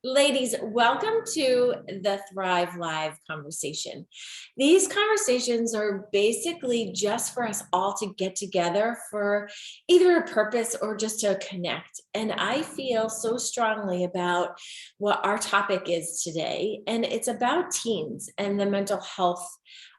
Ladies, welcome to the Thrive Live conversation. These conversations are basically just for us all to get together for either a purpose or just to connect. And I feel so strongly about what our topic is today. And it's about teens and the mental health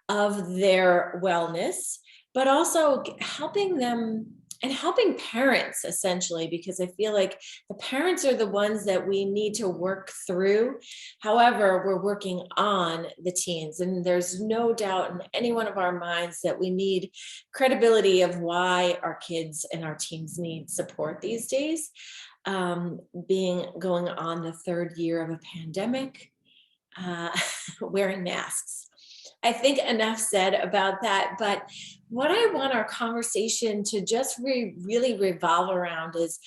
of their wellness, but also helping them and helping parents essentially, because I feel like the parents are the ones that we need to work through. However, we're working on the teens, and there's no doubt in any one of our minds that we need credibility of why our kids and our teens need support these days. Being going on the third year of a pandemic, wearing masks. I think enough said about that, but what I want our conversation to just really revolve around is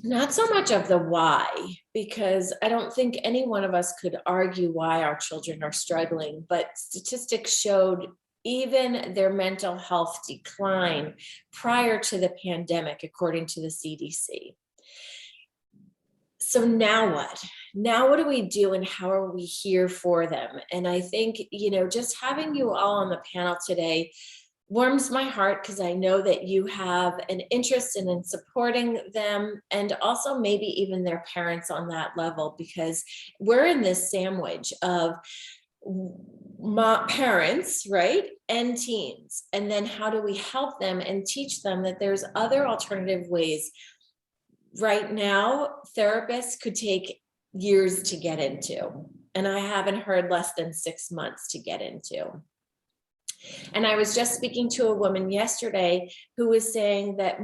not so much of the why, because I don't think any one of us could argue why our children are struggling, but statistics showed even their mental health decline prior to the pandemic, according to the CDC. So now what? Now what do we do and how are we here for them? And I think, just having you all on the panel today warms my heart because I know that you have an interest in supporting them and also maybe even their parents on that level, because we're in this sandwich of parents, right? And teens. And then how do we help them and teach them that there's other alternative ways? Right now, therapists could take years to get into, and I haven't heard less than 6 months to get into. And I was just speaking to a woman yesterday who was saying that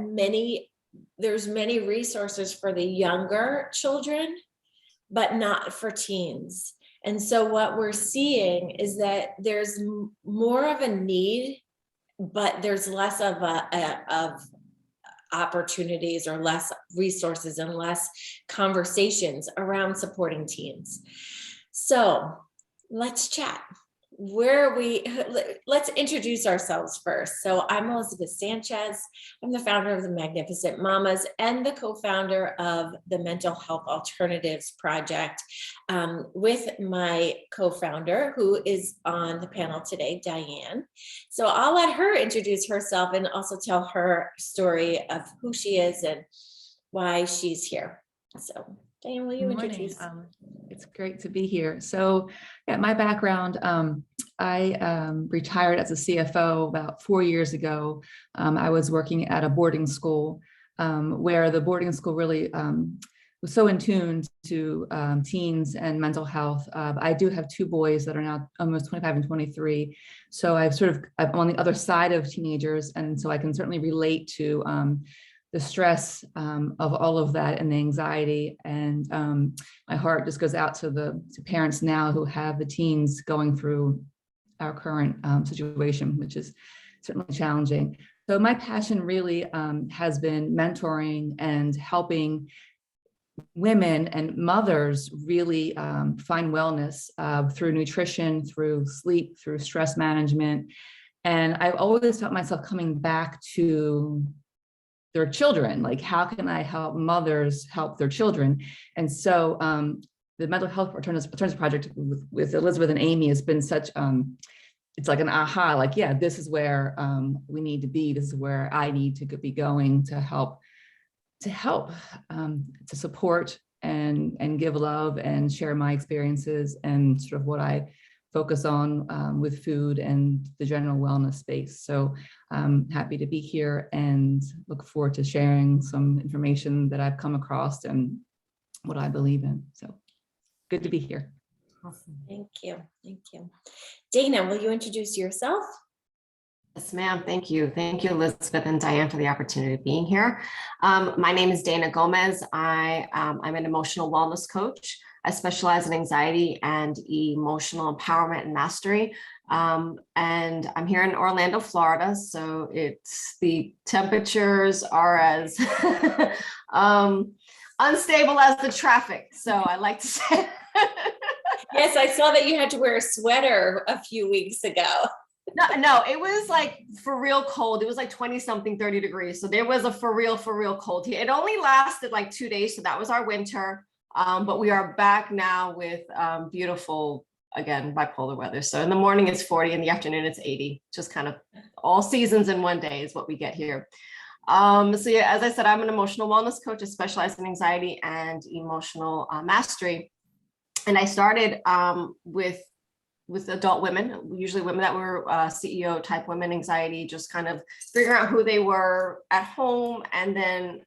there's many resources for the younger children, but not for teens. And so what we're seeing is that there's more of a need, but there's less of opportunities or less resources and less conversations around supporting teens. So let's chat. Let's introduce ourselves first. So I'm Elizabeth Sanchez. I'm the founder of the Magnificent Mamas and the co-founder of the Mental Health Alternatives Project, with my co-founder who is on the panel today, Diane. So I'll let her introduce herself and also tell her story of who she is and why she's here. So Diane, will you introduce? It's great to be here. So yeah, my background, I retired as a CFO about 4 years ago. I was working at a boarding school where the boarding school really was so in tune to teens and mental health. I do have 2 boys that are now almost 25 and 23. So I'm on the other side of teenagers. And so I can certainly relate to the stress of all of that and the anxiety. And my heart just goes out to parents now who have the teens going through our current situation, which is certainly challenging. So my passion really has been mentoring and helping women and mothers really find wellness through nutrition, through sleep, through stress management. And I've always felt myself coming back to their children, like how can I help mothers help their children? And so the Mental Health Alternatives Project with Elizabeth and Amy has been such, it's like an aha, like, yeah, this is where we need to be. This is where I need to be going to help, to support and give love and share my experiences and sort of what I focus on with food and the general wellness space. So I'm happy to be here and look forward to sharing some information that I've come across and what I believe in. So good to be here. Awesome. Thank you. Thank you. Dana, will you introduce yourself? Yes, ma'am. Thank you. Thank you, Elizabeth and Diane, for the opportunity of being here. My name is Dana Gomez. I'm an emotional wellness coach. I specialize in anxiety and emotional empowerment and mastery. And I'm here in Orlando, Florida. So the temperatures are as unstable as the traffic. So I like to say. Yes, I saw that you had to wear a sweater a few weeks ago. No, it was like for real cold. It was like 20 something, 30 degrees. So there was a for real cold here. It only lasted like 2 days. So that was our winter. But we are back now with beautiful, again, bipolar weather. So in the morning it's 40, in the afternoon it's 80, just kind of all seasons in one day is what we get here. So yeah, as I said, I'm an emotional wellness coach. I specialize in anxiety and emotional mastery. And I started with adult women, usually women that were CEO type women, anxiety, just kind of figuring out who they were at home and then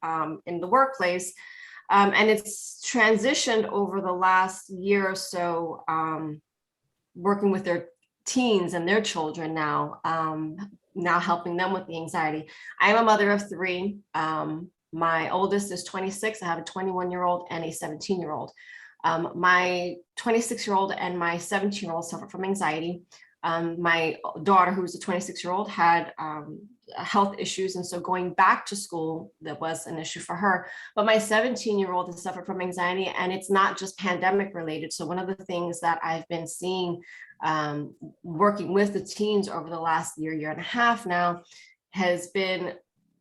in the workplace. And it's transitioned over the last year or so, working with their teens and their children now, now helping them with the anxiety. I am a mother of three. My oldest is 26. I have a 21-year-old and a 17-year-old. My 26-year-old and my 17-year-old suffer from anxiety. My daughter, who's a 26-year-old, had health issues. And so going back to school, that was an issue for her. But my 17-year-old has suffered from anxiety, and it's not just pandemic related. So one of the things that I've been seeing working with the teens over the last year and a half now has been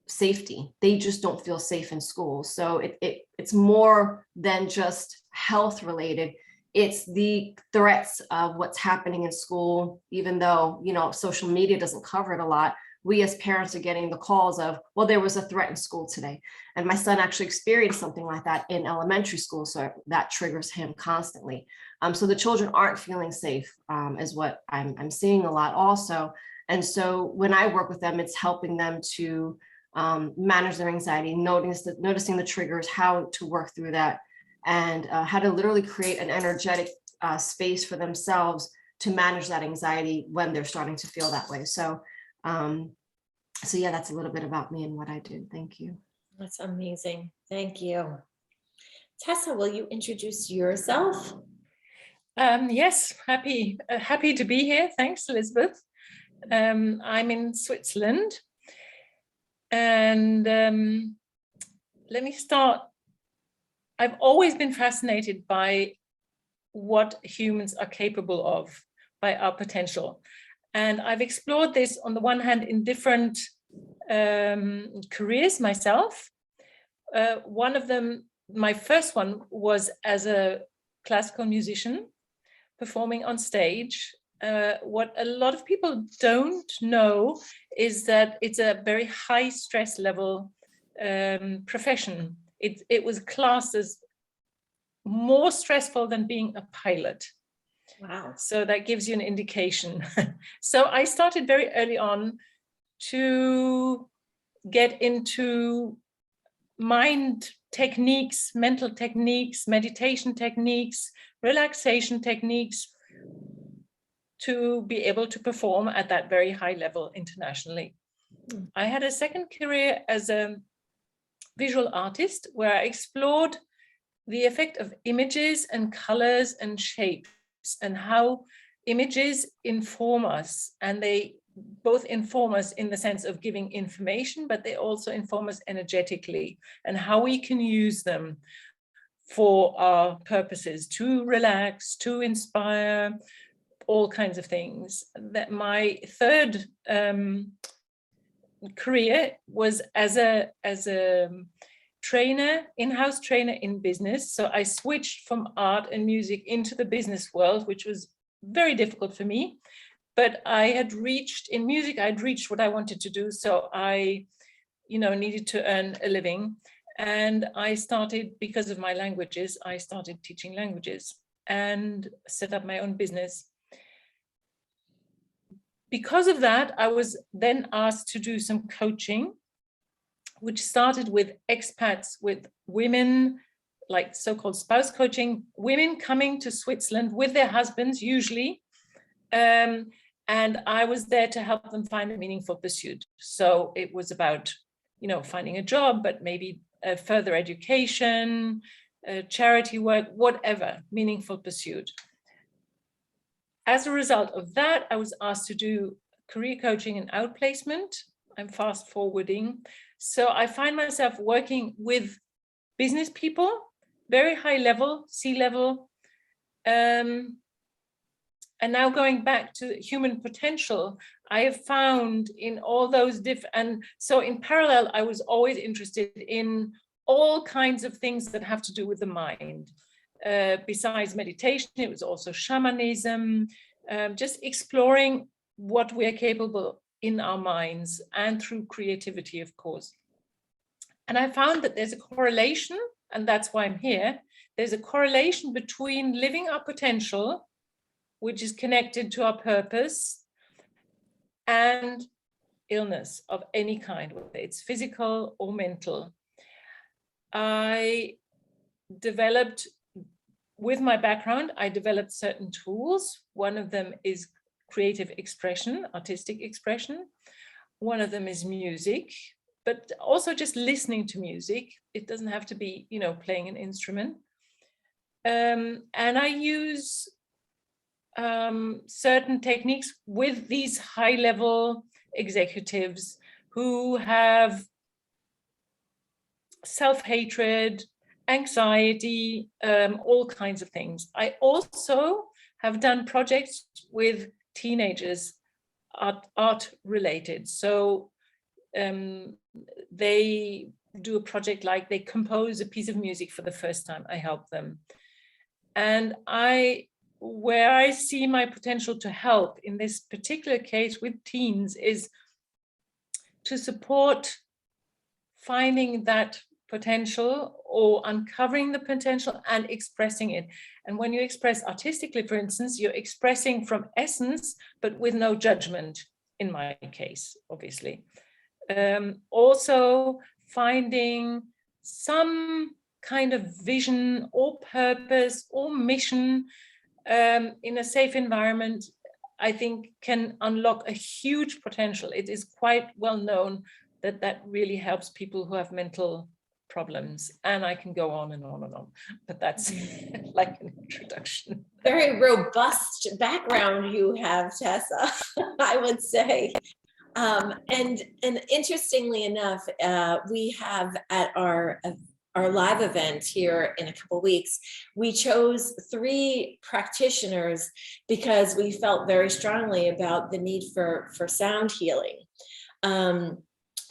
safety. They just don't feel safe in school. So it's more than just health related. It's the threats of what's happening in school, even though, you know, social media doesn't cover it a lot. We as parents are getting the calls of, well, there was a threat in school today. And my son actually experienced something like that in elementary school. So that triggers him constantly. So the children aren't feeling safe, is what I'm seeing a lot also. And so when I work with them, it's helping them to manage their anxiety, noticing the triggers, how to work through that, and how to literally create an energetic space for themselves to manage that anxiety when they're starting to feel that way. So yeah, that's a little bit about me and what I do. Thank you. That's amazing. Thank you. Tessa, will you introduce yourself? Yes, happy to be here. Thanks, Elizabeth. I'm in Switzerland. And let me start. I've always been fascinated by what humans are capable of, by our potential. And I've explored this on the one hand in different careers myself. One of them, my first one, was as a classical musician performing on stage. What a lot of people don't know is that it's a very high stress level profession. It was classed as more stressful than being a pilot. Wow. So that gives you an indication. So I started very early on to get into mind techniques, mental techniques, meditation techniques, relaxation techniques, to be able to perform at that very high level internationally. I had a second career as a visual artist where I explored the effect of images and colors and shapes and how images inform us. And they both inform us in the sense of giving information, but they also inform us energetically and how we can use them for our purposes, to relax, to inspire, all kinds of things. That my third career was as a trainer, in-house trainer in business. So I switched from art and music into the business world, which was very difficult for me. But I had reached, in music, I'd reached what I wanted to do. So I, needed to earn a living. And I started, because of my languages, I started teaching languages and set up my own business. Because of that, I was then asked to do some coaching, which started with expats, with women, like so-called spouse coaching, women coming to Switzerland with their husbands, usually. And I was there to help them find a meaningful pursuit. So it was about, finding a job, but maybe further education, charity work, whatever, meaningful pursuit. As a result of that, I was asked to do career coaching and outplacement. I'm fast forwarding. So I find myself working with business people, very high level, C-level. And now going back to human potential, I have found in all those and so in parallel, I was always interested in all kinds of things that have to do with the mind. besides meditation, it was also shamanism, just exploring what we are capable in our minds and through creativity, of course. And I found that there's a correlation, and that's why I'm here. There's a correlation between living our potential, which is connected to our purpose, and illness of any kind, whether it's physical or mental. I developed, with my background, I developed certain tools. One of them is creative expression, artistic expression. One of them is music, but also just listening to music. It doesn't have to be, you know, playing an instrument. And I use certain techniques with these high-level executives who have self-hatred, anxiety, all kinds of things. I also have done projects with teenagers, art related. So they do a project like they compose a piece of music for the first time. I help them. And where I see my potential to help in this particular case with teens is to support finding that potential or uncovering the potential and expressing it. And when you express artistically, for instance, you're expressing from essence, but with no judgment, in my case, obviously. Also finding some kind of vision or purpose or mission in a safe environment, I think can unlock a huge potential. It is quite well known that that really helps people who have mental problems. And I can go on and on and on, but that's like an introduction. Very robust background you have, Tessa, I would say. And interestingly enough, we have at our live event here in a couple of weeks, we chose 3 practitioners because we felt very strongly about the need for sound healing.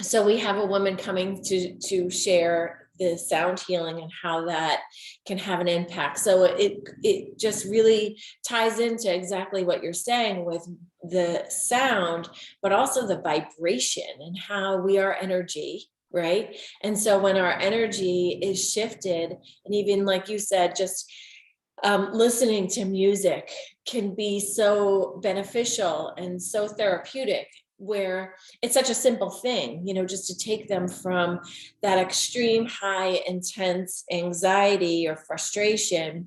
So we have a woman coming to share the sound healing and how that can have an impact. So it just really ties into exactly what you're saying with the sound, but also the vibration and how we are energy, right? And so when our energy is shifted, and even like you said, just listening to music can be so beneficial and so therapeutic, where it's such a simple thing, you know, just to take them from that extreme high intense anxiety or frustration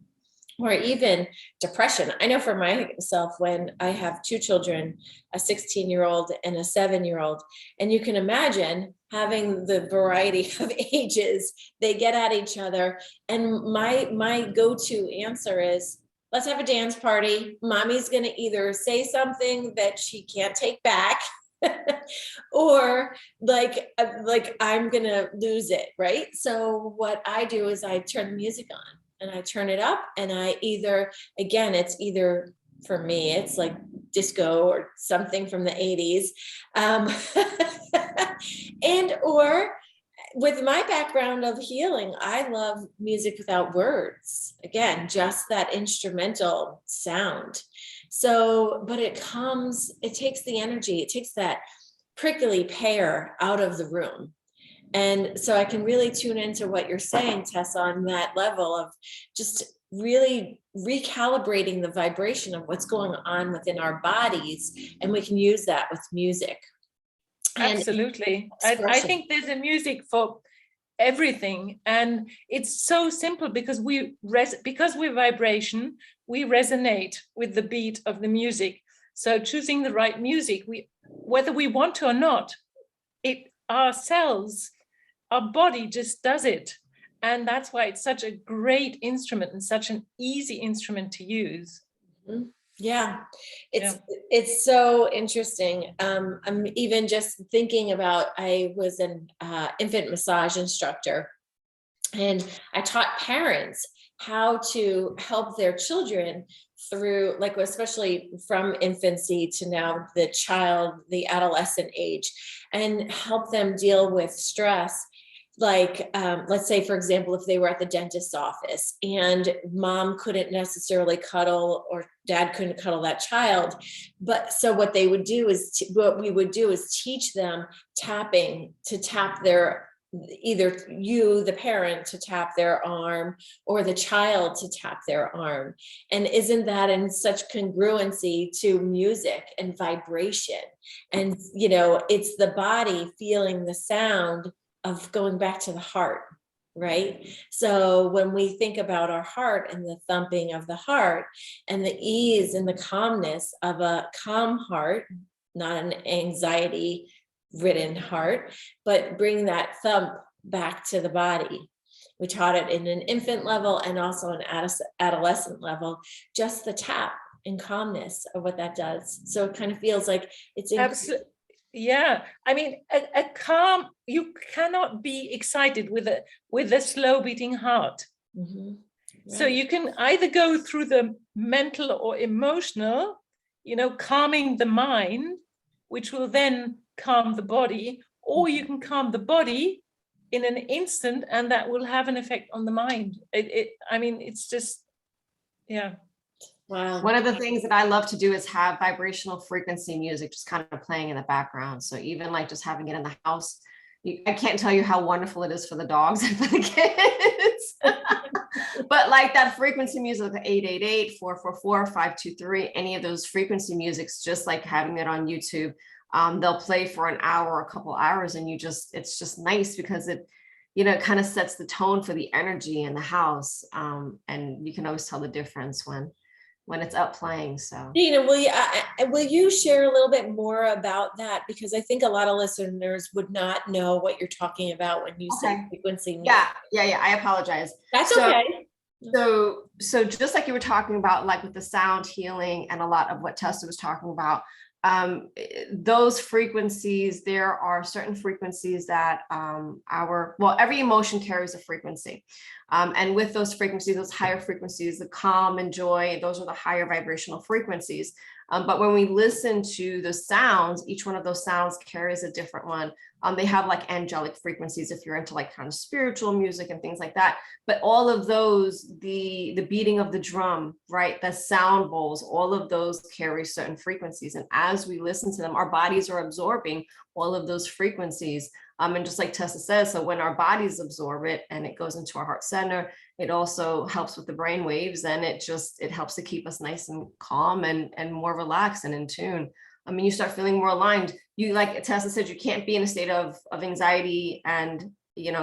or even depression. I know for myself, when I have 2 children, a 16-year-old and a 7-year-old, and you can imagine having the variety of ages, they get at each other. And my go-to answer is, let's have a dance party. Mommy's gonna either say something that she can't take back or like I'm gonna lose it, right? So what I do is I turn the music on and I turn it up, and I either, again, it's either, for me, it's like disco or something from the 80s. And or with my background of healing, I love music without words. Again, just that instrumental sound. So, but it takes the energy, it takes that prickly pear out of the room. And so I can really tune into what you're saying, Tessa, on that level of just really recalibrating the vibration of what's going on within our bodies. And we can use that with music. Absolutely. I think there's a music for everything. And it's so simple because because we're vibration, we resonate with the beat of the music. So choosing the right music, whether we want to or not, our cells, our body just does it. And that's why it's such a great instrument and such an easy instrument to use. Mm-hmm. Yeah, it's so interesting. I'm even just thinking about, I was an infant massage instructor, and I taught parents how to help their children through, like, especially from infancy to now the adolescent age, and help them deal with stress let's say, for example, if they were at the dentist's office and mom couldn't necessarily cuddle or dad couldn't cuddle that child. But so what we would do is teach them tapping, to tap either you, the parent, to tap their arm, or the child to tap their arm. And isn't that in such congruency to music and vibration? And, it's the body feeling the sound of going back to the heart, right? So when we think about our heart and the thumping of the heart and the ease and the calmness of a calm heart, not an anxiety ridden heart, but bring that thump back to the body. We taught it in an infant level and also an adolescent level, just the tap and calmness of what that does. So it kind of feels like it's Absolutely. Yeah, I mean, a calm, you cannot be excited with a slow beating heart. Mm-hmm. Right. So you can either go through the mental or emotional, calming the mind, which will then calm the body, or you can calm the body in an instant, and that will have an effect on the mind. It's just, yeah. Wow. One of the things that I love to do is have vibrational frequency music just kind of playing in the background. So even like just having it in the house, I can't tell you how wonderful it is for the dogs and for the kids. But like that frequency music, the 888-444-523, any of those frequency musics, just like having it on YouTube, they'll play for an hour or a couple hours, and it's just nice because it kind of sets the tone for the energy in the house. And you can always tell the difference when it's up playing. So Dina, will you share a little bit more about that? Because I think a lot of listeners would not know what you're talking about when you say frequency music. Yeah. I apologize. That's okay. So just like you were talking about, like with the sound healing and a lot of what Tessa was talking about, those frequencies, there are certain frequencies that every emotion carries a frequency. And with those frequencies, those higher frequencies, the calm and joy, those are the higher vibrational frequencies. But when we listen to the sounds, each one of those sounds carries a different one. They have like angelic frequencies if you're into like kind of spiritual music and things like that. But all of those, the beating of the drum, right, the sound bowls, all of those carry certain frequencies. And as we listen to them, our bodies are absorbing all of those frequencies. And just like Tessa says, so when our bodies absorb it and it goes into our heart center, it also helps with the brain waves, and it helps to keep us nice and calm and more relaxed and in tune. I mean, you start feeling more aligned. You, like Tessa said, you can't be in a state of anxiety and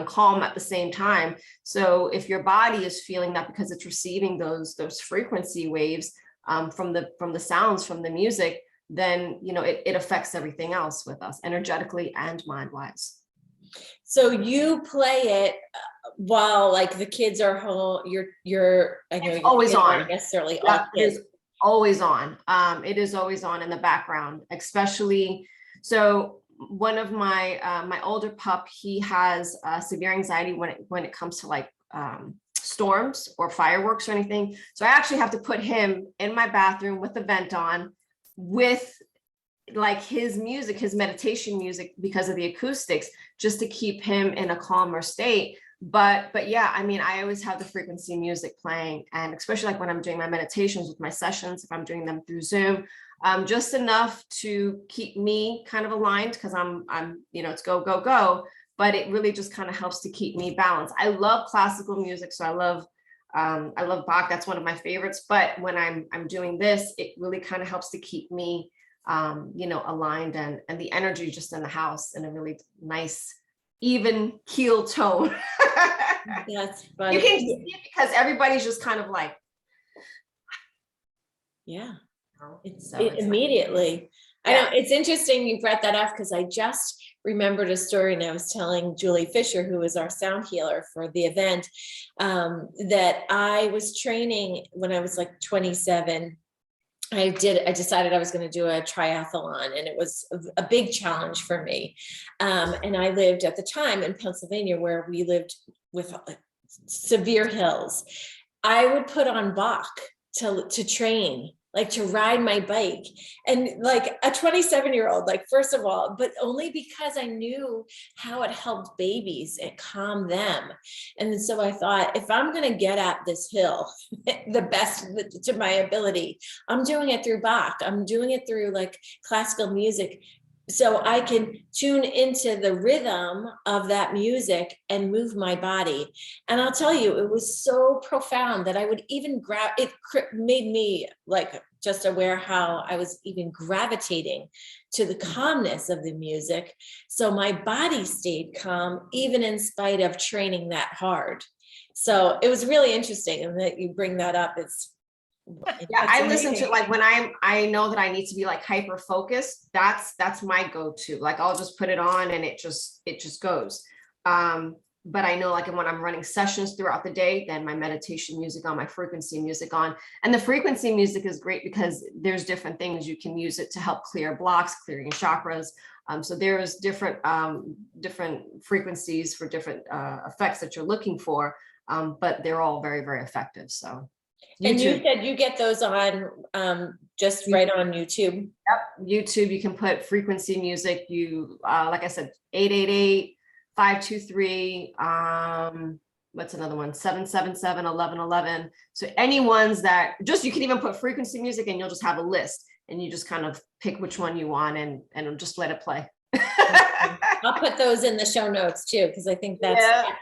calm at the same time. So if your body is feeling that because it's receiving those frequency waves from the sounds, from the music, then it affects everything else with us energetically and mind-wise. So you play it while like the kids are home. I know it's always on. Necessarily all kids. Always on. It is always on in the background, especially. So one of my older pup, he has severe anxiety when it comes to like storms or fireworks or anything. So I actually have to put him in my bathroom with the vent on, with like his music, his meditation music, because of the acoustics, just to keep him in a calmer state. But yeah, I mean, I always have the frequency music playing, and especially like when I'm doing my meditations with my sessions, if I'm doing them through Zoom, just enough to keep me kind of aligned, because I'm it's go, go, go, but it really just kind of helps to keep me balanced. I love classical music, so I love Bach. That's one of my favorites. But when I'm doing this, it really kind of helps to keep me aligned and the energy just in the house in a really nice, even keel tone. That's funny. You can see it because everybody's just kind of like, yeah, it's immediately. I know it's interesting you brought that up, because I just remembered a story, and I was telling Julie Fisher, who was our sound healer for the event, that I was training when I was like 27. I decided I was going to do a triathlon, and it was a big challenge for me. And I lived at the time in Pennsylvania, where we lived with severe hills. I would put on Bach to train like to ride my bike, and like a 27-year-old, like, first of all, but only because I knew how it helped babies and calm them. And so I thought, if I'm going to get at this hill the best to my ability, I'm doing it through Bach. I'm doing it through like classical music, so I can tune into the rhythm of that music and move my body. And I'll tell you, it was so profound that I would even made me like just aware how I was even gravitating to the calmness of the music. So my body stayed calm, even in spite of training that hard. So it was really interesting. And that you bring that up, yeah, I listen to, like, when I know that I need to be like hyper focused, that's my go-to. Like, I'll just put it on and it just goes. But I know, like, when I'm running sessions throughout the day, then my meditation music on, my frequency music on. And the frequency music is great because there's different things you can use it to help clear blocks, clearing chakras. So there's different frequencies for different effects that you're looking for, but they're all very, very effective. So. And you said you get those on just right on YouTube. Yep, YouTube. You can put frequency music. You like I said, 888-523. What's another one? 777-1111. So any ones that you can even put frequency music, and you'll just have a list, and you just kind of pick which one you want and just let it play. I'll put those in the show notes too, because I think that's. Yeah.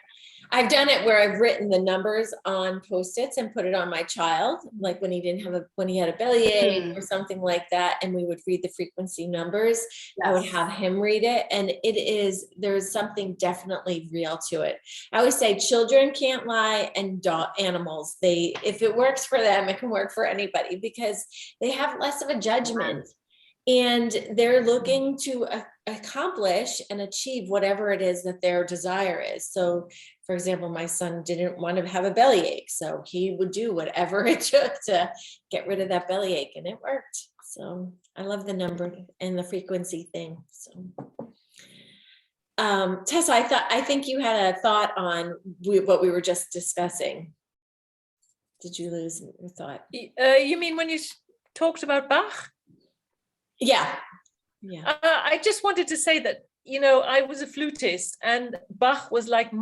I've done it where I've written the numbers on Post-its and put it on my child, like when he had a bellyache or something like that, and we would read the frequency numbers. Yes. I would have him read it, and there's something definitely real to it. I always say children can't lie, and animals, if it works for them, it can work for anybody, because they have less of a judgment. And they're looking to accomplish and achieve whatever it is that their desire is. So, for example, my son didn't want to have a bellyache, so he would do whatever it took to get rid of that bellyache, and it worked. So I love the number and the frequency thing. So, Tessa, I think you had a thought on what we were just discussing. Did you lose your thought? You mean when you talked about Bach? Yeah. I just wanted to say that, I was a flutist, and Bach was like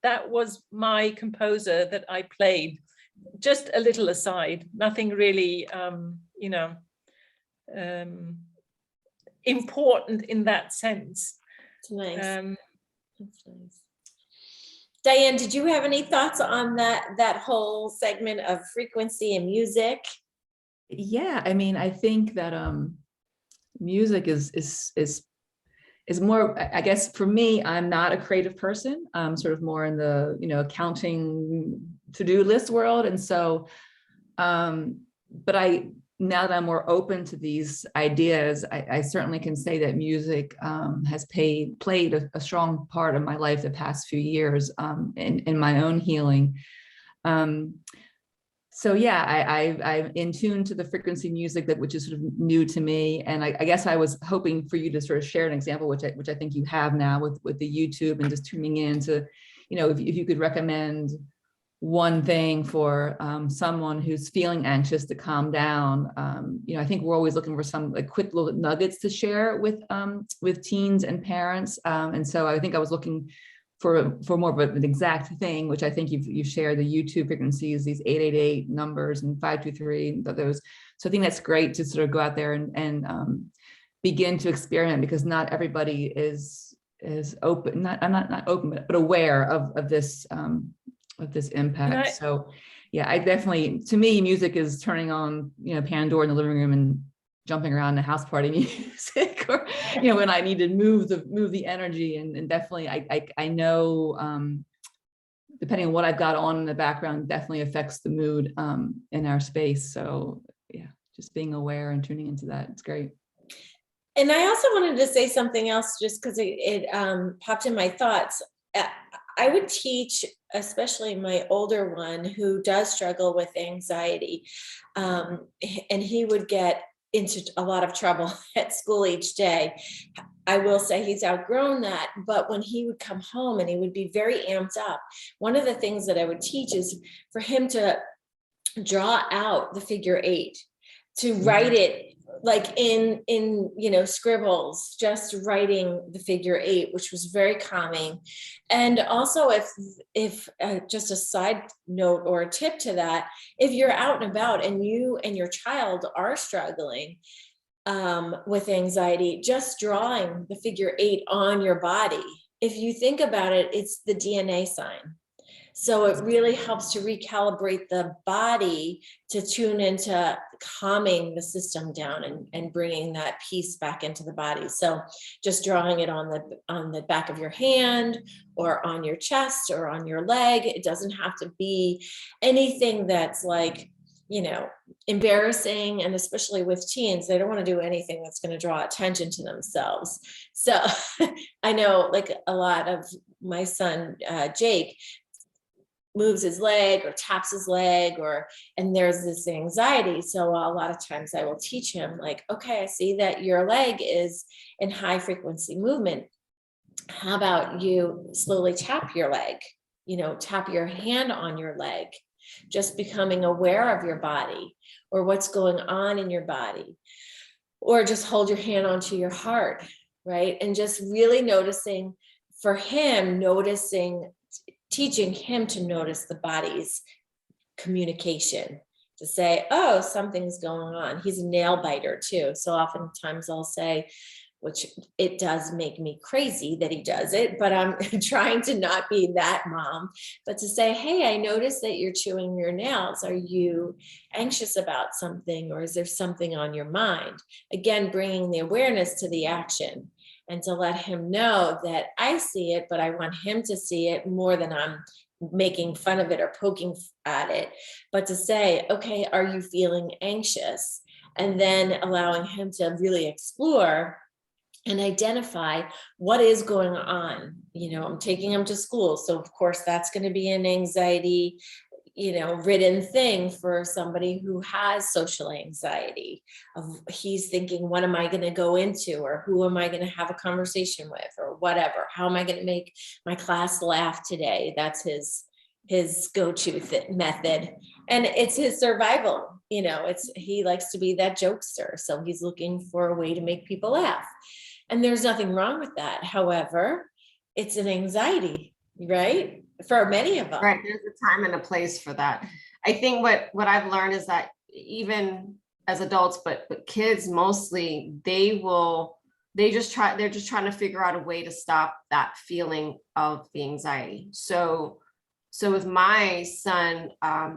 that was my composer that I played. Just a little aside, nothing really, important in that sense. That's nice. That's nice. Diane, did you have any thoughts on that whole segment of frequency and music? Yeah, I mean, I think that music is more, I guess for me, I'm not a creative person. I'm sort of more in the, accounting to-do list world. And so, but now that I'm more open to these ideas, I certainly can say that music has played a strong part of my life the past few years in my own healing. So yeah, I'm in tune to the frequency music which is sort of new to me, and I guess I was hoping for you to sort of share an example, which I think you have now with the YouTube and just tuning in to, if you could recommend one thing for someone who's feeling anxious to calm down. I think we're always looking for some like quick little nuggets to share with teens and parents, and so I think I was looking for more of an exact thing, which I think you've shared the YouTube frequencies, these 888 numbers and 523, those. So I think that's great to sort of go out there and begin to experiment, because not everybody is open, not open, but aware of this impact. So yeah, I definitely, to me, music is turning on, Pandora in the living room and jumping around the house party music, or when I need to move the energy, and definitely I know depending on what I've got on in the background definitely affects the mood in our space. So yeah, just being aware and tuning into that, it's great. And I also wanted to say something else, just because it popped in my thoughts. I would teach, especially my older one who does struggle with anxiety, and he would get into a lot of trouble at school each day. I will say he's outgrown that, but when he would come home and he would be very amped up, one of the things that I would teach is for him to draw out the figure 8. to write it like in scribbles, just writing the figure 8, which was very calming. And also, if just a side note or a tip to that, if you're out and about and you and your child are struggling with anxiety, just drawing the figure 8 on your body, if you think about it, it's the DNA sign. So it really helps to recalibrate the body to tune into calming the system down and bringing that peace back into the body. So just drawing it on the back of your hand or on your chest or on your leg. It doesn't have to be anything that's like, embarrassing. And especially with teens, they don't want to do anything that's going to draw attention to themselves. So I know like a lot of my son, Jake, moves his leg or taps his leg and there's this anxiety. So a lot of times I will teach him like, okay, I see that your leg is in high frequency movement. How about you slowly tap your leg, tap your hand on your leg, just becoming aware of your body or what's going on in your body, or just hold your hand onto your heart, right? And just really noticing for him, teaching him to notice the body's communication, to say, oh, something's going on. He's a nail biter too. So oftentimes I'll say, which it does make me crazy that he does it, but I'm trying to not be that mom, but to say, hey, I noticed that you're chewing your nails. Are you anxious about something, or is there something on your mind? Again, bringing the awareness to the action. And to let him know that I see it, but I want him to see it more than I'm making fun of it or poking at it. But to say, okay, are you feeling anxious? And then allowing him to really explore and identify what is going on. I'm taking him to school. So of course that's going to be an anxiety ridden thing for somebody who has social anxiety. He's thinking, what am I going to go into, or who am I going to have a conversation with, or whatever? How am I going to make my class laugh today? That's his go-to method, and it's his survival. He likes to be that jokester, so he's looking for a way to make people laugh, and there's nothing wrong with that. However, it's an anxiety, right? For many of us. Right. There's a time and a place for that. I think what I've learned is that even as adults, but kids mostly, they're just trying to figure out a way to stop that feeling of the anxiety. So with my son,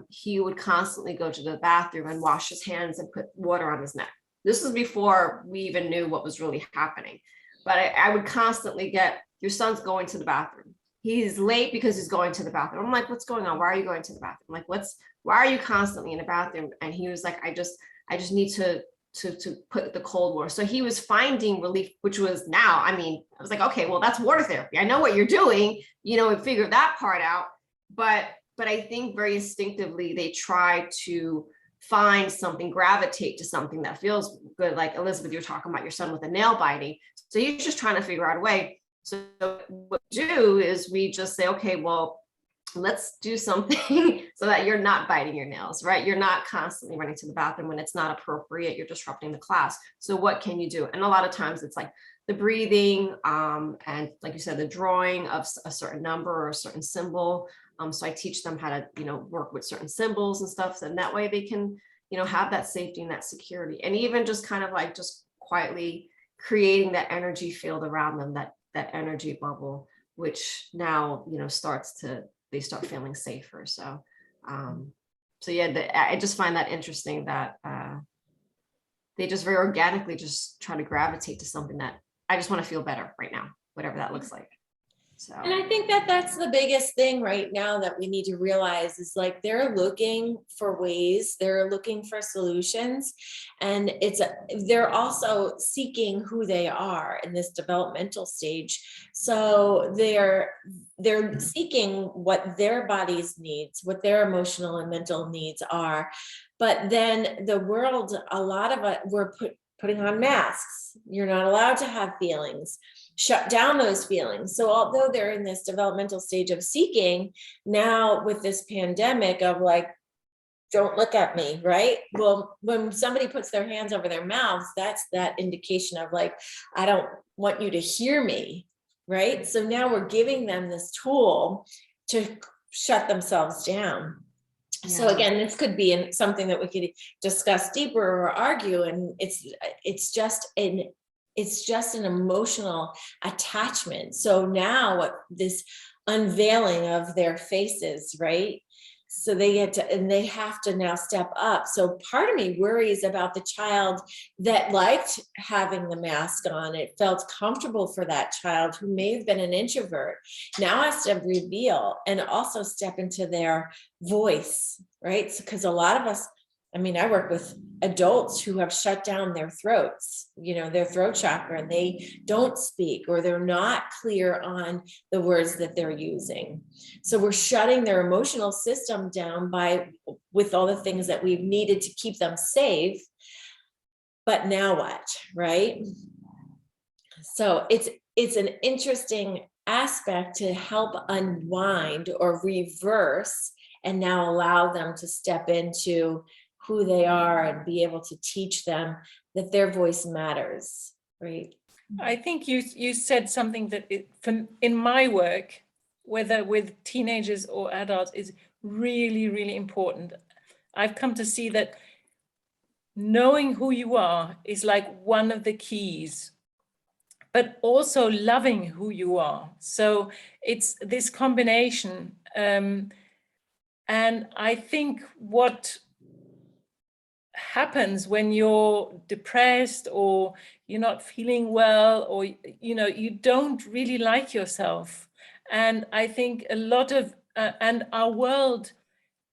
he would constantly go to the bathroom and wash his hands and put water on his neck. This was before we even knew what was really happening. But I would constantly get, your son's going to the bathroom. He's late because he's going to the bathroom. I'm like, what's going on? Why are you going to the bathroom? I'm like, why are you constantly in the bathroom? And he was like, I just need to put the cold water. So he was finding relief, which was I was like, okay, well, that's water therapy. I know what you're doing, and figure that part out. But I think very instinctively, they try to find something, gravitate to something that feels good. Like Elizabeth, you're talking about your son with the nail biting. So he's just trying to figure out a way. So what we do is we just say, okay, well, let's do something so that you're not biting your nails, right? You're not constantly running to the bathroom when it's not appropriate. You're disrupting the class. So what can you do? And a lot of times it's like the breathing, and like you said, the drawing of a certain number or a certain symbol. So I teach them how to, work with certain symbols and stuff. And that way they can, have that safety and that security. And even just kind of like just quietly creating that energy field around them, that energy bubble, which now, they start feeling safer. So, yeah, I just find that interesting that they just very organically just try to gravitate to something that I just want to feel better right now, whatever that looks like. So, and I think that that's the biggest thing right now that we need to realize is like they're looking for ways, they're looking for solutions, and they're also seeking who they are in this developmental stage. So they're seeking what their body's needs, what their emotional and mental needs are. But then the world, a lot of it, we're putting on masks. You're not allowed to have feelings. Shut down those feelings. So although they're in this developmental stage of seeking, now with this pandemic of like, don't look at me, right? Well, when somebody puts their hands over their mouths, that's that indication of like, I don't want you to hear me, right? So now we're giving them this tool to shut themselves down. So Yeah. again, this could be something that we could discuss deeper or argue, and it's just an emotional attachment. So now what this unveiling of their faces, right? So they get to, and they have to now step up. So part of me worries about the child that liked having the mask on. It felt comfortable for that child who may have been an introvert, now has to reveal and also step into their voice, right? Because a lot of us, I mean, I work with adults who have shut down their throats, their throat chakra, and they don't speak, or they're not clear on the words that they're using. So we're shutting their emotional system down with all the things that we've needed to keep them safe. But now what, right? So it's an interesting aspect to help unwind or reverse, and now allow them to step into who they are and be able to teach them that their voice matters, right? I think you said something that in my work, whether with teenagers or adults, is really, really important. I've come to see that knowing who you are is like one of the keys, but also loving who you are. So it's this combination. And I think what happens when you're depressed, or you're not feeling well, or you don't really like yourself, and I think a lot of and our world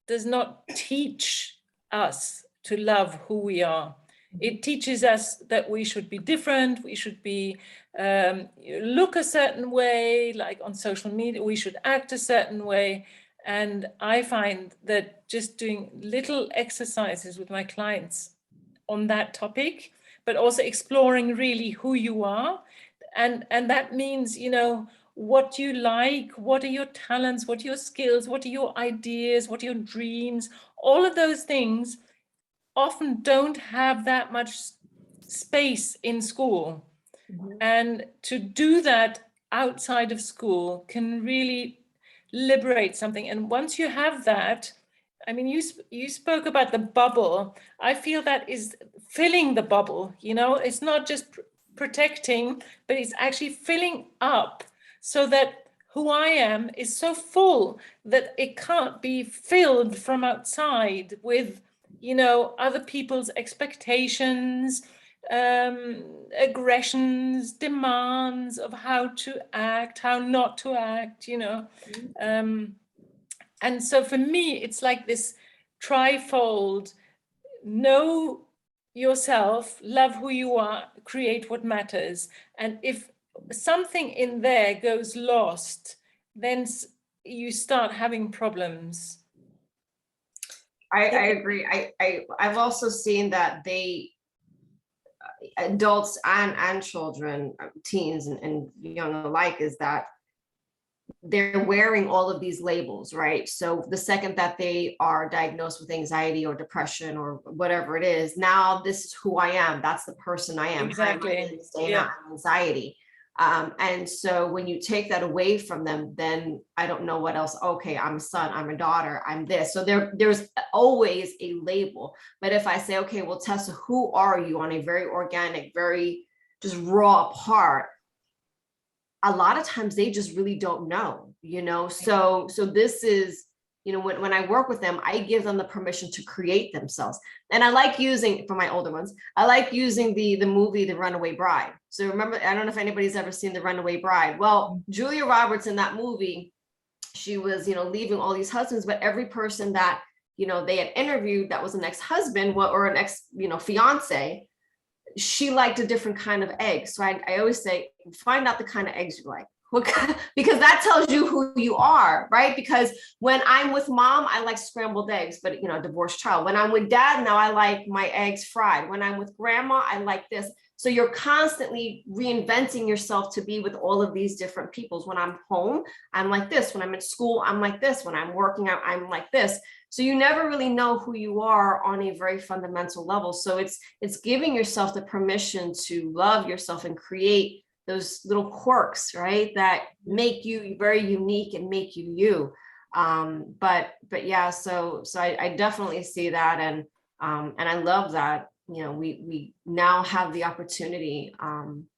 does not teach us to love who we are. It teaches us that we should be different, we should be look a certain way, like on social media, we should act a certain way. And I find that just doing little exercises with my clients on that topic, but also exploring really who you are. And that means, what you like, what are your talents, what are your skills, what are your ideas, what are your dreams, all of those things often don't have that much space in school. Mm-hmm. And to do that outside of school can really liberate something. And once you have that, I mean, you spoke about the bubble. I feel that is filling the bubble, it's not just protecting, but it's actually filling up, so that who I am is so full that it can't be filled from outside with, other people's expectations, aggressions, demands of how to act, how not to act, and so for me, it's like this trifold: know yourself, love who you are, create what matters. And if something in there goes lost, then you start having problems. I agree. I've also seen that adults and children, teens and young alike, is that they're wearing all of these labels, right? So the second that they are diagnosed with anxiety or depression or whatever it is, now this is who I am. That's the person I am. Exactly. Hi, my name is Dana, I'm anxiety. And so when you take that away from them, then I don't know what else. Okay, I'm a son, I'm a daughter, I'm this. So there's always a label. But if I say, okay, well, Tessa, who are you, on a very organic, very just raw part, a lot of times they just really don't know, so this is, when I work with them, I give them the permission to create themselves. And I like using, for my older ones, I like using the movie, The Runaway Bride. So remember, I don't know if anybody's ever seen The Runaway Bride. Well, Julia Roberts in that movie, she was, leaving all these husbands, but every person that, they had interviewed that was an ex-husband or an ex, fiance, she liked a different kind of egg. So I always say, find out the kind of eggs you like. Because that tells you who you are, right? Because when I'm with mom, I like scrambled eggs, but divorced child. When I'm with dad, now I like my eggs fried. When I'm with grandma, I like this. So you're constantly reinventing yourself to be with all of these different peoples. When I'm home, I'm like this. When I'm at school, I'm like this. When I'm working out, I'm like this. So you never really know who you are on a very fundamental level. So it's giving yourself the permission to love yourself and create those little quirks, right, that make you very unique and make you you. But yeah, so I definitely see that, and I love that, you know, we now have the opportunity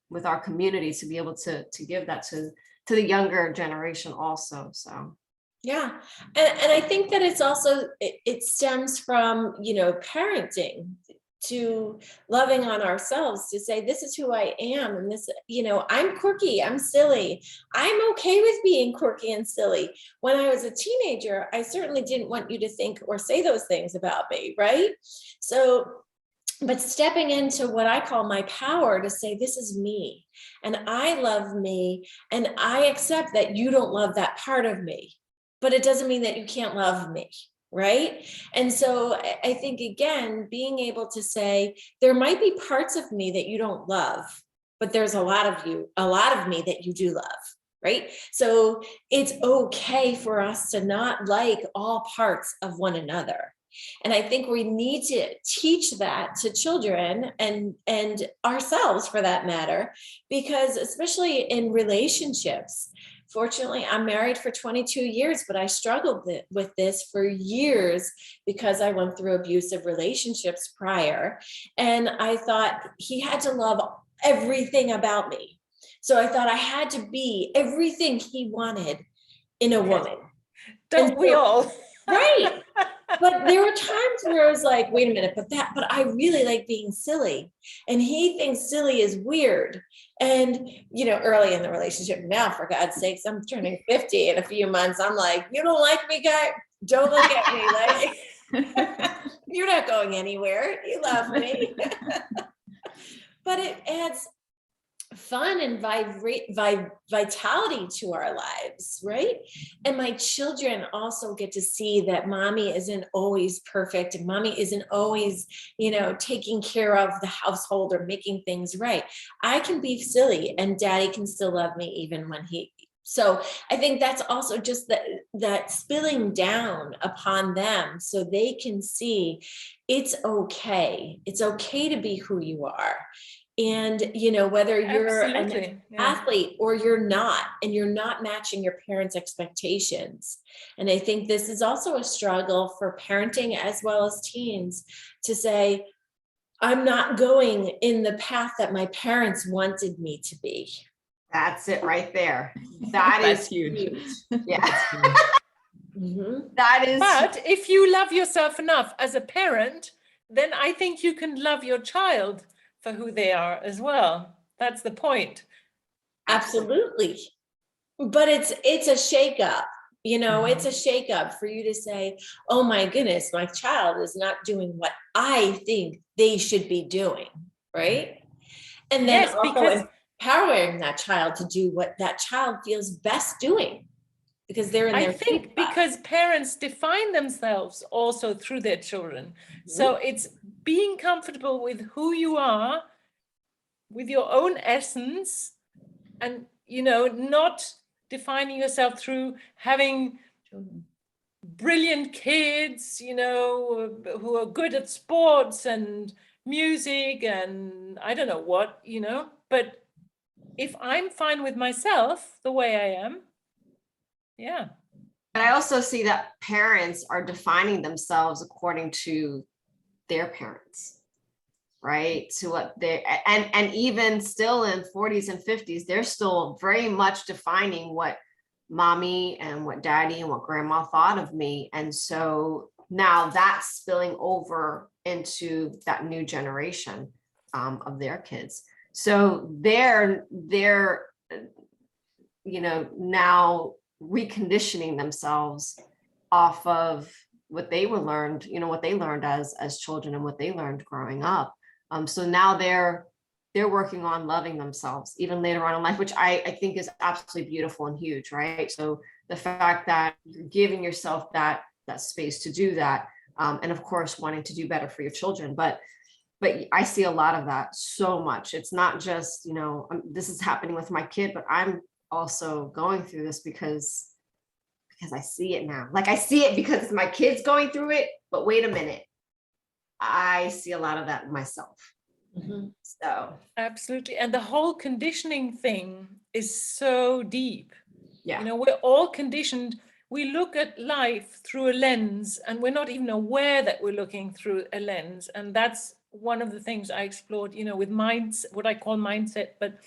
with our community to be able to give that to the younger generation also. So Yeah. And I think that it's also, it stems from, you know, parenting, to loving on ourselves, to say, this is who I am. And this, you know, I'm quirky, I'm silly. I'm okay with being quirky and silly. When I was a teenager, I certainly didn't want you to think or say those things about me, right? So, but stepping into what I call my power, to say, this is me and I love me, and I accept that you don't love that part of me, but it doesn't mean that you can't love me, right? And so I think, again, being able to say, there might be parts of me that you don't love, but there's a lot of me that you do love, right? So it's okay for us to not like all parts of one another. And I think we need to teach that to children and ourselves, for that matter, because especially in relationships. Fortunately, I'm married for 22 years, but I struggled with this for years because I went through abusive relationships prior. And I thought he had to love everything about me. So I thought I had to be everything he wanted in a woman. Don't we all? Right. But there were times where I was like, wait a minute, but I really like being silly. And he thinks silly is weird. And, you know, early in the relationship, now, for God's sakes, I'm turning 50 in a few months. I'm like, you don't like me, guy? Don't look at me like you're not going anywhere. You love me. But it adds fun and vitality to our lives, right? And my children also get to see that mommy isn't always perfect, and mommy isn't always, you know, taking care of the household or making things right. I can be silly and daddy can still love me even when so I think that's also just that spilling down upon them, so they can see it's okay. It's okay to be who you are. And, you know, whether you're an athlete or you're not, and you're not matching your parents' expectations. And I think this is also a struggle for parenting as well as teens, to say, I'm not going in the path that my parents wanted me to be. That's it right there. That's huge. Yeah. Mm-hmm. That is. But if you love yourself enough as a parent, then I think you can love your child for who they are as well. That's the point. Absolutely. But it's a shakeup, you know, it's a shakeup for you to say, oh my goodness, my child is not doing what I think they should be doing, right? And then Yes, also because empowering that child to do what that child feels best doing, because they're in their I think because parents define themselves also through their children. Mm-hmm. So it's being comfortable with who you are, with your own essence, and, you know, not defining yourself through having brilliant kids, you know, who are good at sports and music and I don't know what, you know. But if I'm fine with myself the way I am, yeah. But I also see that parents are defining themselves according to their parents, right? To what they, and even still in 40s and 50s, they're still very much defining what mommy and what daddy and what grandma thought of me. And so now that's spilling over into that new generation of their kids. So they're, you know, now reconditioning themselves off of what they were learned, you know, what they learned as children and what they learned growing up. So now they're working on loving themselves even later on in life, which I think is absolutely beautiful and huge, right? So the fact that you're giving yourself that space to do that, and of course wanting to do better for your children, but I see a lot of that so much. It's not just, you know, this is happening with my kid, but I'm also going through this because because I see it now. Like I see it because my kid's going through it, but wait a minute. I see a lot of that myself. Mhm. So Absolutely. And the whole conditioning thing is so deep. yeah. You know, we're all conditioned. We look at life through a lens and we're not even aware that we're looking through a lens. And that's one of the things I explored, you know, with minds, what I call mindset. But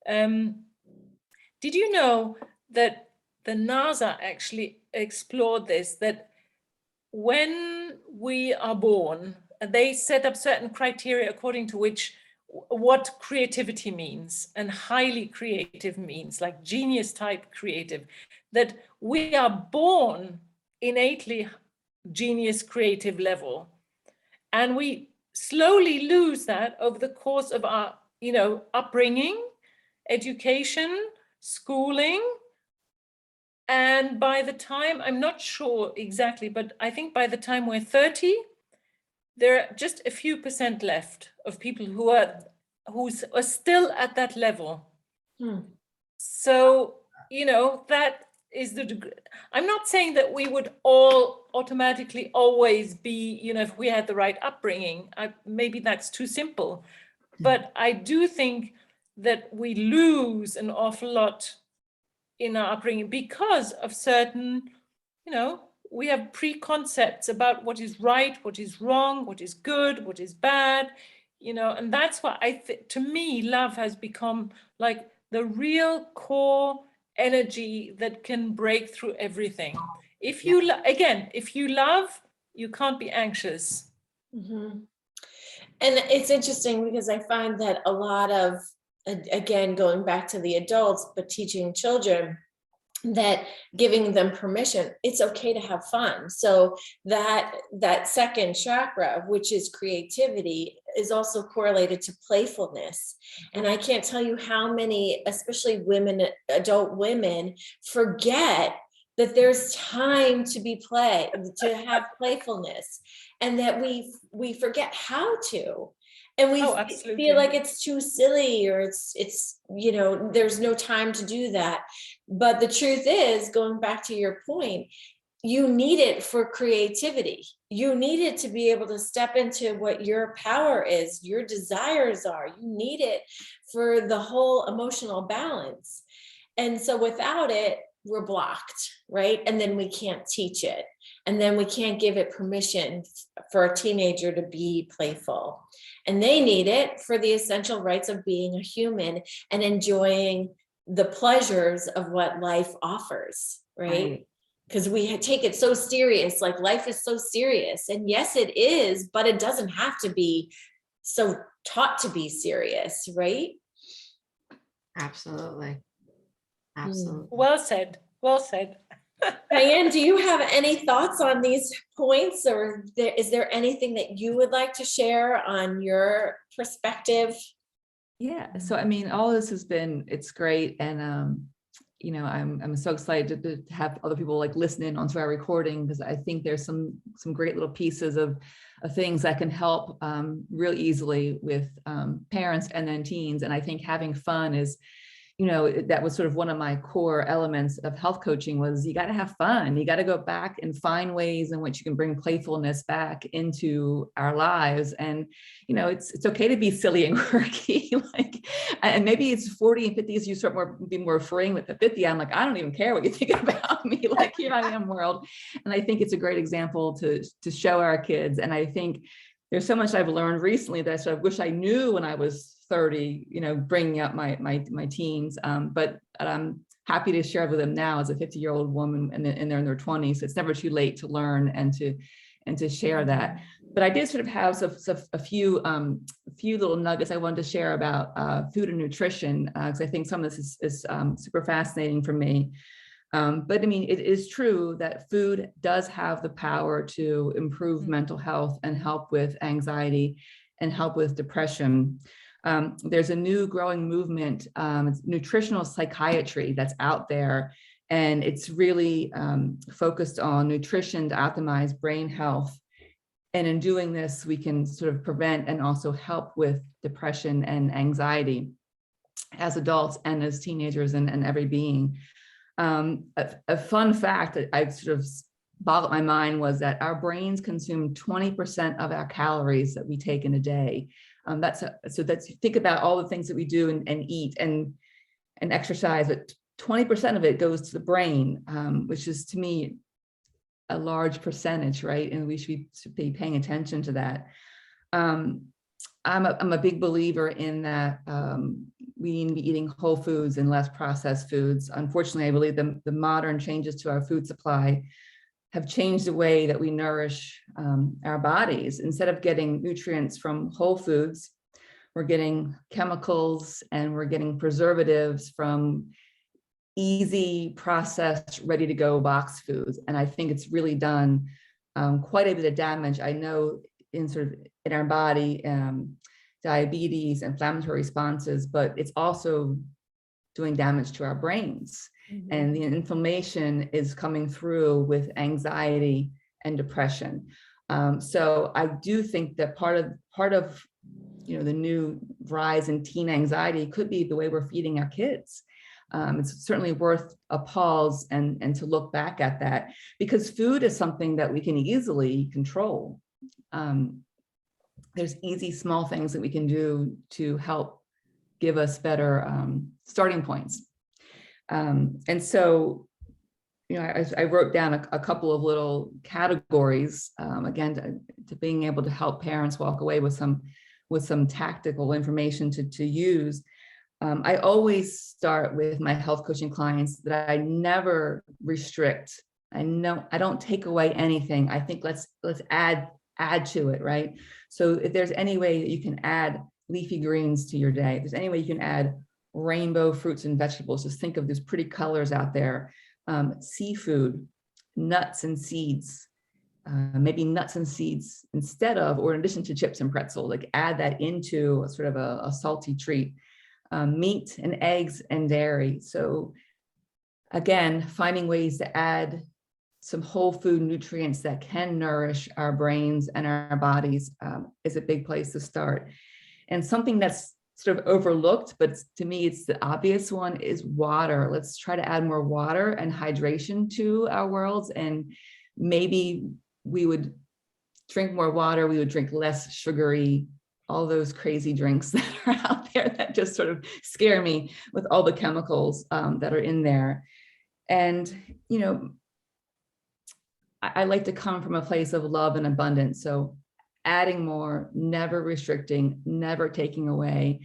did you know that the NASA actually explored this, that when we are born, they set up certain criteria according to which what creativity means, and highly creative means, like genius type creative, that we are born innately genius creative level, and we slowly lose that over the course of our, you know, upbringing, education, schooling. And by the time, I'm not sure exactly, but I think by the time we're 30, there are just a few % left of people who are still at that level. So, you know, that is the degree. I'm not saying that we would all automatically always be, you know, if we had the right upbringing, maybe that's too simple. But I do think that we lose an awful lot in our upbringing because of certain, you know, we have preconcepts about what is right, what is wrong, what is good, what is bad, you know, and that's why to me, love has become like the real core energy that can break through everything. If you, again, if you love, you can't be anxious. Mm-hmm. And it's interesting because I find that a lot of, again, going back to the adults, but teaching children, that giving them permission, it's okay to have fun. So that second chakra, which is creativity, is also correlated to playfulness. And I can't tell you how many, especially women, adult women, forget that there's time to to have playfulness, and that we forget how to. And we feel like it's too silly, or it's, you know, there's no time to do that. But the truth is, going back to your point, you need it for creativity. You need it to be able to step into what your power is, your desires are. You need it for the whole emotional balance. And so without it, we're blocked, right? And then we can't teach it. And then we can't give it permission for a teenager to be playful. And they need it for the essential rights of being a human and enjoying the pleasures of what life offers, right? Because we take it so serious, like life is so serious. And yes, it is, but it doesn't have to be so taught to be serious, right? Absolutely. Absolutely. Well said. Well said. Diane, do you have any thoughts on these points, or is there anything that you would like to share on your perspective? Yeah, so I mean, all this has been, it's great. And you know, I'm so excited to have other people like listen in onto our recording, because I think there's some great little pieces of things that can help real easily with parents and then teens. And I think having fun is, you know, that was sort of one of my core elements of health coaching, was you got to have fun. You got to go back and find ways in which you can bring playfulness back into our lives. And, you know, it's okay to be silly and quirky, like, and maybe it's 40 and 50 as you start be more freeing. With the 50, I'm like, I don't even care what you think about me. Like, here I am, world. And I think it's a great example to show our kids. And I think there's so much I've learned recently that I sort of wish I knew when I was 30, you know, bringing up my teens, but I'm happy to share with them now as a 50-year-old woman, and they're in their 20s. It's never too late to learn and to share that. But I did sort of have a few little nuggets I wanted to share about food and nutrition, because I think some of this is super fascinating for me. But I mean, it is true that food does have the power to improve mental health and help with anxiety and help with depression. There's a new growing movement, it's nutritional psychiatry, that's out there, and it's really focused on nutrition to optimize brain health. And in doing this, we can sort of prevent and also help with depression and anxiety as adults and as teenagers and every being. A fun fact that I sort of boggled my mind was that our brains consume 20% of our calories that we take in a day. So that's, think about all the things that we do and eat and exercise, but 20% of it goes to the brain, which is, to me, a large percentage, right? And we should be paying attention to that. I'm a big believer in that we need to be eating whole foods and less processed foods. Unfortunately, I believe the modern changes to our food supply have changed the way that we nourish our bodies. Instead of getting nutrients from whole foods, we're getting chemicals and we're getting preservatives from easy, processed, ready to go box foods. And I think it's really done quite a bit of damage. I know in our body, diabetes, inflammatory responses, but it's also doing damage to our brains. Mm-hmm. And the inflammation is coming through with anxiety and depression. So I do think that part of the new rise in teen anxiety could be the way we're feeding our kids. It's certainly worth a pause and to look back at that, because food is something that we can easily control. There's easy, small things that we can do to help give us better starting points. And so, I wrote down a couple of little categories, again, to being able to help parents walk away with some tactical information to use. I always start with my health coaching clients that I never restrict. I don't take away anything. I think let's add to it, right? So if there's any way that you can add leafy greens to your day, if there's any way you can add rainbow fruits and vegetables, just think of these pretty colors out there. Seafood, nuts and seeds, maybe nuts and seeds instead of, or in addition to chips and pretzel, like add that into a sort of a salty treat. Meat and eggs and dairy. So again, finding ways to add some whole food nutrients that can nourish our brains and our bodies is a big place to start. And something that's sort of overlooked, but to me, it's the obvious one, is water. Let's try to add more water and hydration to our worlds. And maybe we would drink more water, we would drink less sugary, all those crazy drinks that are out there that just sort of scare me with all the chemicals that are in there. And, I like to come from a place of love and abundance. So adding more, never restricting, never taking away.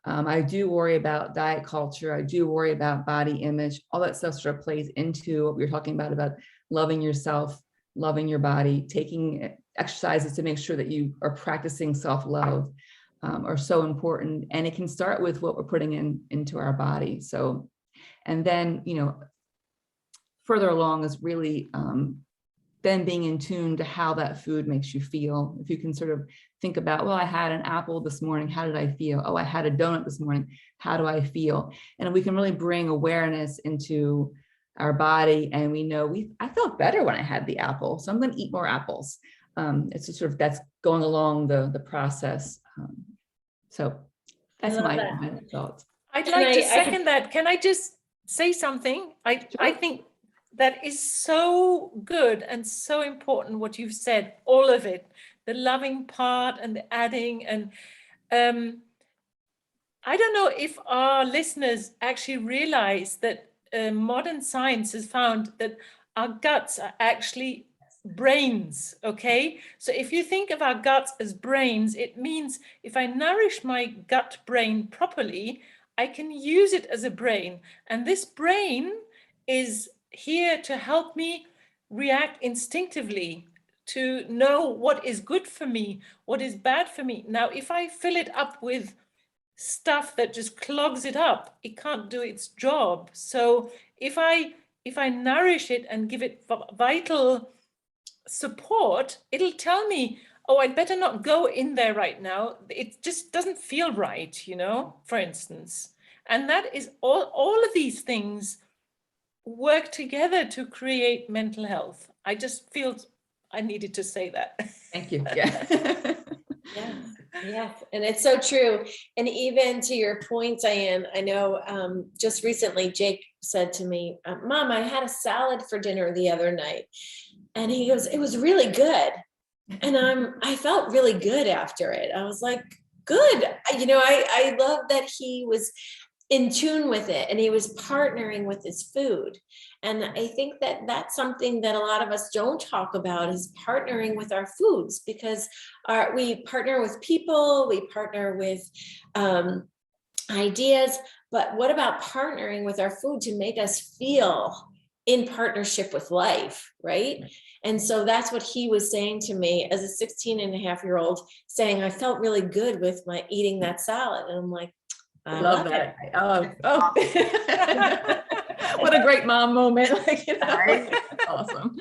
I do worry about diet culture. I do worry about body image. All that stuff sort of plays into what we were talking about loving yourself, loving your body, taking exercises to make sure that you are practicing self-love are so important. And it can start with what we're putting into our body. So, and then, further along is really then being in tune to how that food makes you feel. If you can sort of think about, well, I had an apple this morning, how did I feel? Oh, I had a donut this morning, how do I feel? And we can really bring awareness into our body, and we know I felt better when I had the apple, so I'm going to eat more apples. It's just sort of, that's going along the process. So that's my thoughts. I'd like to second that. Can I just say something? I think that is so good and so important what you've said, all of it, the loving part and the adding. And I don't know if our listeners actually realize that modern science has found that our guts are actually brains, okay? So if you think of our guts as brains, it means if I nourish my gut brain properly, I can use it as a brain. And this brain is here to help me react instinctively, to know what is good for me, what is bad for me. Now, if I fill it up with stuff that just clogs it up, it can't do its job. So if I nourish it and give it vital support, it'll tell me, oh, I'd better not go in there right now. It just doesn't feel right, for instance. And that is all of these things work together to create mental health. I just feel I needed to say that. Thank you. Yeah. Yeah. Yes, and it's so true. And even to your point, Diane, I know just recently Jake said to me, Mom, I had a salad for dinner the other night. And he goes, it was really good. And I felt really good after it. I was like, good. I love that he was in tune with it and he was partnering with his food. And I think that that's something that a lot of us don't talk about, is partnering with our foods, because we partner with people, we partner with ideas, but what about partnering with our food to make us feel in partnership with life, right? And so that's what he was saying to me as a 16 and a half year old, saying, I felt really good with my eating that salad. And I'm like, I love that. it. Oh. What a great mom moment. Right? Awesome.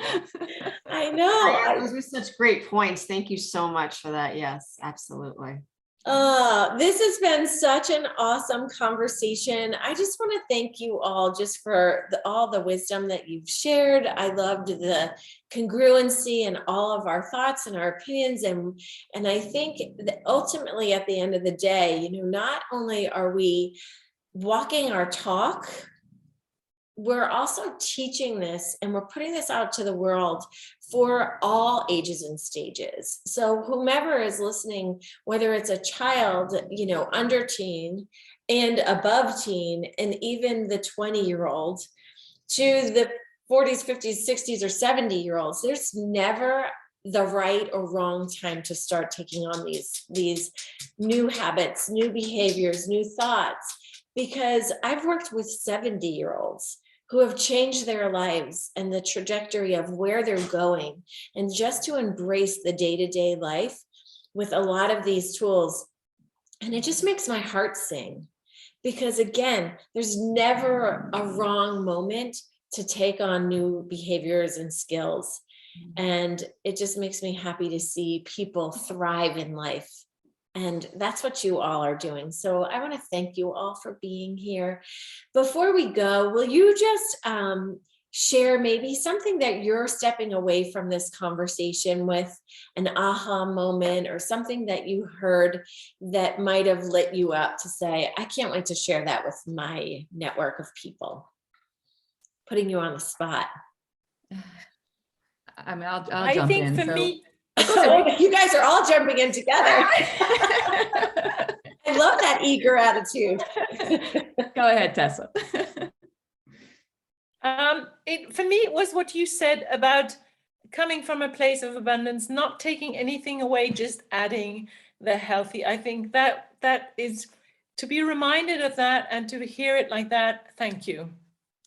I know. Those were such great points. Thank you so much for that. Yes, absolutely. This has been such an awesome conversation. I just want to thank you all just for all the wisdom that you've shared. I loved the congruency and all of our thoughts and our opinions. And I think that ultimately at the end of the day, not only are we walking our talk, we're also teaching this and we're putting this out to the world for all ages and stages. So whomever is listening, whether it's a child, under teen and above teen, and even the 20-year-old to the 40s, 50s, 60s, or 70-year-olds, there's never the right or wrong time to start taking on these new habits, new behaviors, new thoughts. Because I've worked with 70-year-olds who have changed their lives and the trajectory of where they're going, and just to embrace the day-to-day life with a lot of these tools. And it just makes my heart sing, because again, there's never a wrong moment to take on new behaviors and skills. And it just makes me happy to see people thrive in life. And that's what you all are doing. So I want to thank you all for being here. Before we go, will you just share maybe something that you're stepping away from this conversation with, an aha moment or something that you heard that might have lit you up to say, I can't wait to share that with my network of people? Putting you on the spot. I mean, I'll I jump think in. for So- me, Oh, you guys are all jumping in together. I love that eager attitude. Go ahead, Tessa. for me, it was what you said about coming from a place of abundance, not taking anything away, just adding the healthy. I think that is, to be reminded of that and to hear it like that. Thank you.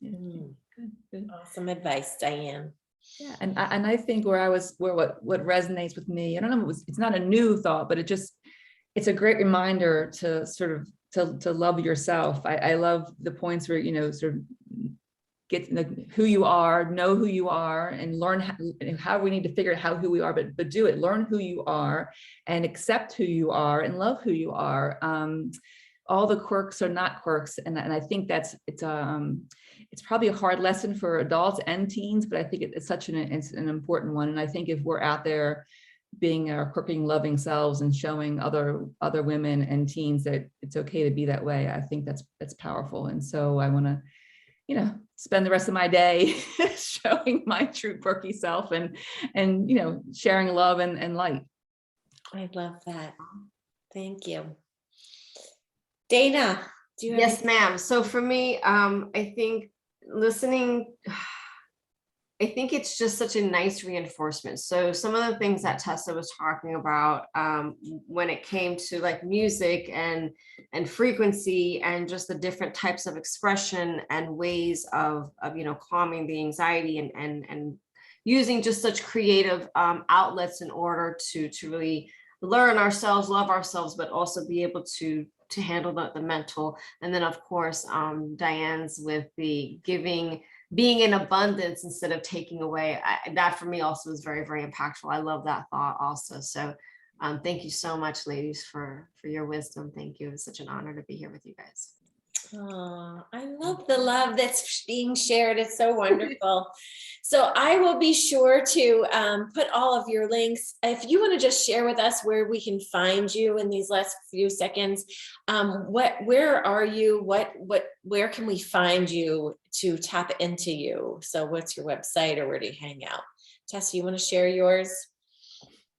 Good. Awesome advice, Diane. Yeah, and I think what resonates with me, I don't know, it's not a new thought, but it's a great reminder to sort of to love yourself. I love the points where sort of get who you are, know who you are, and learn how we need to figure out who we are, but do it. Learn who you are and accept who you are and love who you are. All the quirks are not quirks, and I think it's probably a hard lesson for adults and teens, but I think it's such an important one. And I think if we're out there being our quirking, loving selves and showing other women and teens that it's okay to be that way, I think that's powerful. And so I want to, spend the rest of my day showing my true quirky self and sharing love and light. I love that. Thank you. Dana, do you have Yes, ma'am. So for me, I think listening, I think it's just such a nice reinforcement. So some of the things that Tessa was talking about when it came to like music and frequency and just the different types of expression and ways of calming the anxiety and using just such creative outlets in order to really learn ourselves, love ourselves, but also be able to handle the mental. And then of course, Diane's with the giving, being in abundance instead of taking away. That for me also is very, very impactful. I love that thought also. So thank you so much, ladies, for your wisdom. Thank you. It's such an honor to be here with you guys. Oh, I love the love that's being shared. It's so wonderful. So I will be sure to put all of your links. If you want to just share with us where we can find you in these last few seconds, where are you? Where can we find you to tap into you? So what's your website or where do you hang out? Tessa, you want to share yours?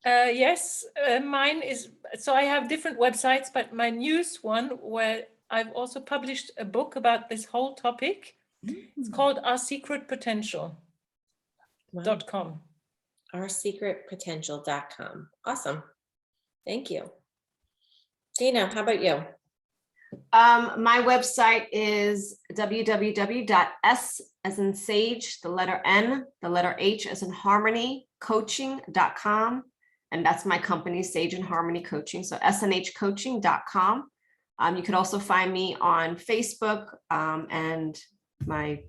Yes, mine is, so I have different websites, but my newest one where I've also published a book about this whole topic. It's called Our Secret Potential. Wow. .com. oursecretpotential.com. Awesome. Thank you. Dana, how about you? My website is www.s as in sage, the letter N, the letter H as in harmony, coaching.com. And that's my company, Sage and Harmony Coaching. So snhcoaching.com. You could also find me on Facebook and my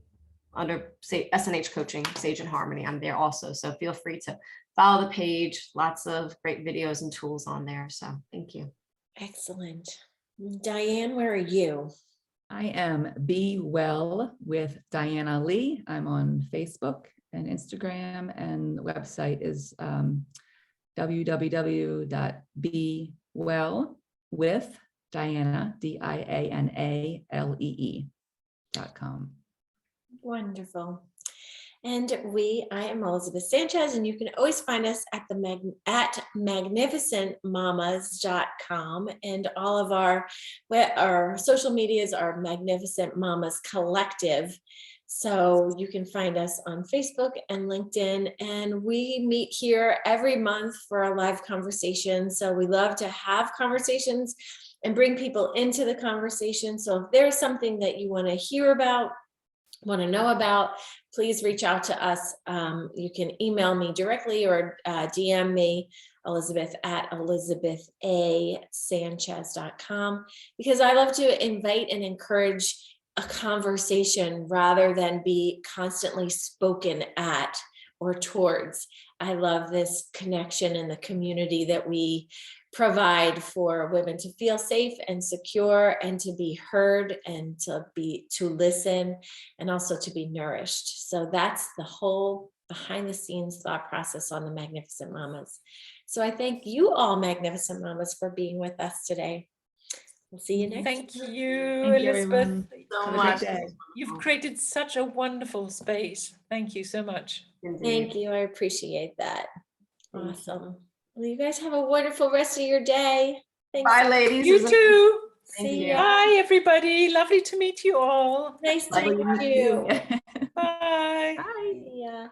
under say SNH Coaching, Sage and Harmony. I'm there also. So feel free to follow the page. Lots of great videos and tools on there. So thank you. Excellent. Diane, where are you? I am Be Well with Diana Lee. I'm on Facebook and Instagram, and the website is www.bewellwithdiana, DIANALEE.com. Wonderful. And I am Elizabeth Sanchez, and you can always find us at magnificentmamas.com, and all of our social medias are Magnificent Mamas Collective. So you can find us on Facebook and LinkedIn, and we meet here every month for a live conversation. So we love to have conversations and bring people into the conversation. So if there's something that you want to hear about, want to know about, please reach out to us. You can email me directly or DM me, Elizabeth at elizabethasanchez.com, because I love to invite and encourage a conversation rather than be constantly spoken at or towards. I love this connection in the community that we provide for women to feel safe and secure and to be heard and to listen and also to be nourished. So that's the whole behind the scenes thought process on the Magnificent Mamas. So I thank you all, Magnificent Mamas, for being with us today. We'll see you next Thank time. you, Thank you, Elizabeth. everyone. So Have a much. great day. You've created such a wonderful space. Thank you so much. Thank you. I appreciate that. Awesome. Well, you guys have a wonderful rest of your day. Thanks. Bye, ladies. You too. Thank See you. ya. Bye, everybody. Lovely to meet you all. Nice to Lovely to meet meet you. Bye. Bye. See ya.